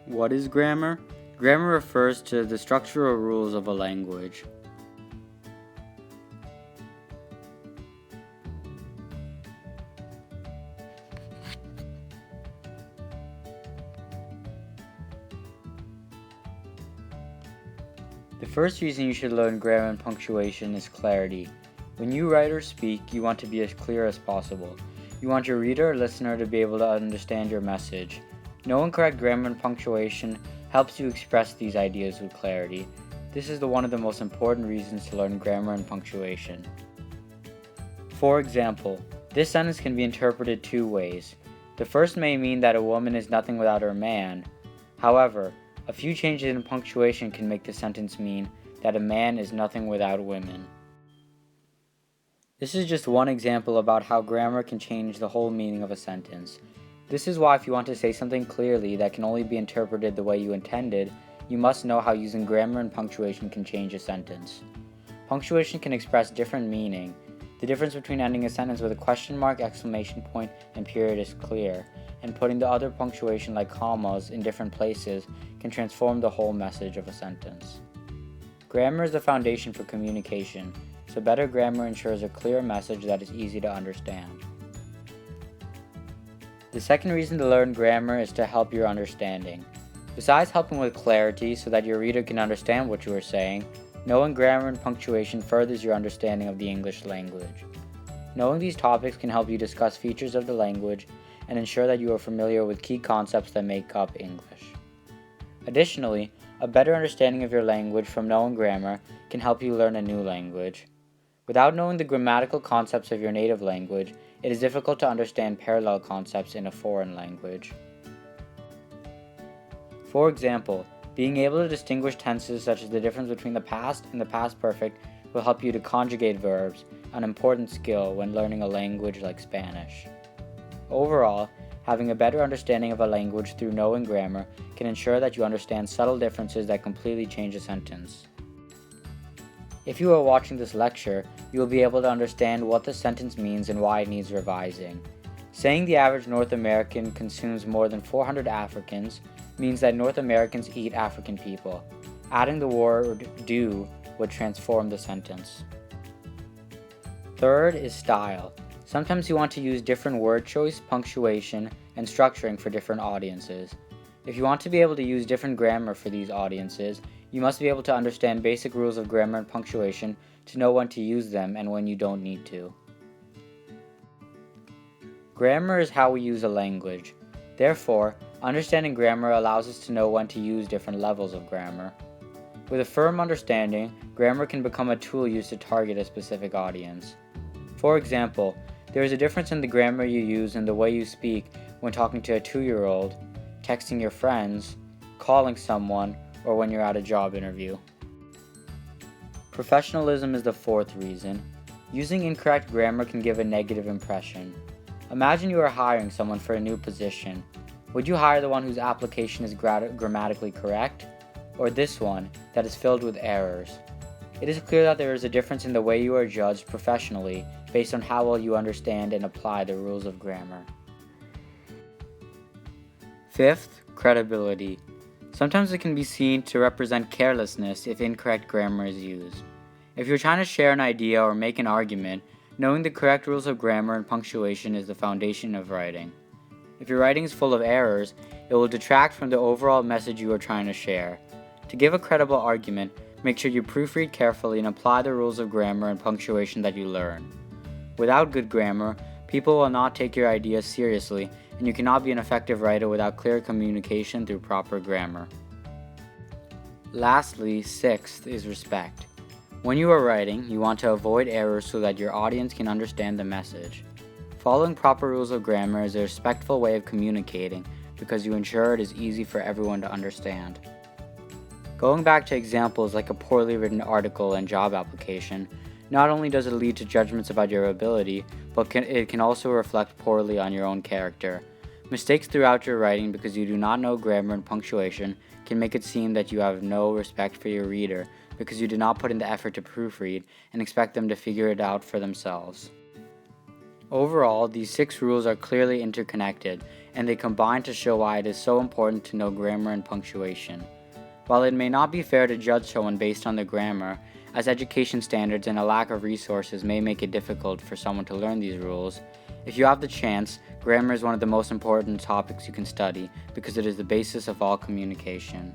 What is grammar? Grammar refers to the structural rules of a language. The first reason you should learn grammar and punctuation is clarity. When you write or speak, you want to be as clear as possible. You want your reader or listener to be able to understand your message. Knowing correct grammar and punctuation helps you express these ideas with clarity. This is one of the most important reasons to learn grammar and punctuation. For example, this sentence can be interpreted two ways. The first may mean that a woman is nothing without her man. However, a few changes in punctuation can make the sentence mean that a man is nothing without women. This is just one example about how grammar can change the whole meaning of a sentence. This is why if you want to say something clearly that can only be interpreted the way you intended, you must know how using grammar and punctuation can change a sentence. Punctuation can express different meaning. The difference between ending a sentence with a question mark, exclamation point, and period is clear, and putting the other punctuation like commas in different places can transform the whole message of a sentence. Grammar is the foundation for communication, so better grammar ensures a clear message that is easy to understand. The second reason to learn grammar is to help your understanding. Besides helping with clarity so that your reader can understand what you are saying, knowing grammar and punctuation furthers your understanding of the English language. Knowing these topics can help you discuss features of the language and ensure that you are familiar with key concepts that make up English. Additionally, a better understanding of your language from knowing grammar can help you learn a new language. Without knowing the grammatical concepts of your native language, it is difficult to understand parallel concepts in a foreign language. For example, being able to distinguish tenses such as the difference between the past and the past perfect will help you to conjugate verbs, an important skill when learning a language like Spanish. Overall, having a better understanding of a language through knowing grammar can ensure that you understand subtle differences that completely change a sentence. If you are watching this lecture, you will be able to understand what the sentence means and why it needs revising. Saying the average North American consumes more than 400 Africans means that North Americans eat African people. Adding the word do would transform the sentence. Third is style. Sometimes you want to use different word choice, punctuation, and structuring for different audiences. If you want to be able to use different grammar for these audiences, you must be able to understand basic rules of grammar and punctuation to know when to use them and when you don't need to. Grammar is how we use a language. Therefore, understanding grammar allows us to know when to use different levels of grammar. With a firm understanding, grammar can become a tool used to target a specific audience. For example, there is a difference in the grammar you use and the way you speak when talking to a 2-year-old, texting your friends, calling someone, or when you're at a job interview. Professionalism is the fourth reason. Using incorrect grammar can give a negative impression. Imagine you are hiring someone for a new position. Would you hire the one whose application is grammatically correct, or this one that is filled with errors? It is clear that there is a difference in the way you are judged professionally based on how well you understand and apply the rules of grammar. Fifth, credibility. Sometimes it can be seen to represent carelessness if incorrect grammar is used. If you're trying to share an idea or make an argument, knowing the correct rules of grammar and punctuation is the foundation of writing. If your writing is full of errors, it will detract from the overall message you are trying to share. To give a credible argument, make sure you proofread carefully and apply the rules of grammar and punctuation that you learn. Without good grammar, people will not take your ideas seriously, and you cannot be an effective writer without clear communication through proper grammar. Lastly, sixth is respect. When you are writing, you want to avoid errors so that your audience can understand the message. Following proper rules of grammar is a respectful way of communicating because you ensure it is easy for everyone to understand. Going back to examples like a poorly written article and job application, not only does it lead to judgments about your ability, but it can also reflect poorly on your own character. Mistakes throughout your writing because you do not know grammar and punctuation can make it seem that you have no respect for your reader because you did not put in the effort to proofread and expect them to figure it out for themselves. Overall, these 6 rules are clearly interconnected and they combine to show why it is so important to know grammar and punctuation. While it may not be fair to judge someone based on their grammar, as education standards and a lack of resources may make it difficult for someone to learn these rules, if you have the chance, grammar is one of the most important topics you can study because it is the basis of all communication.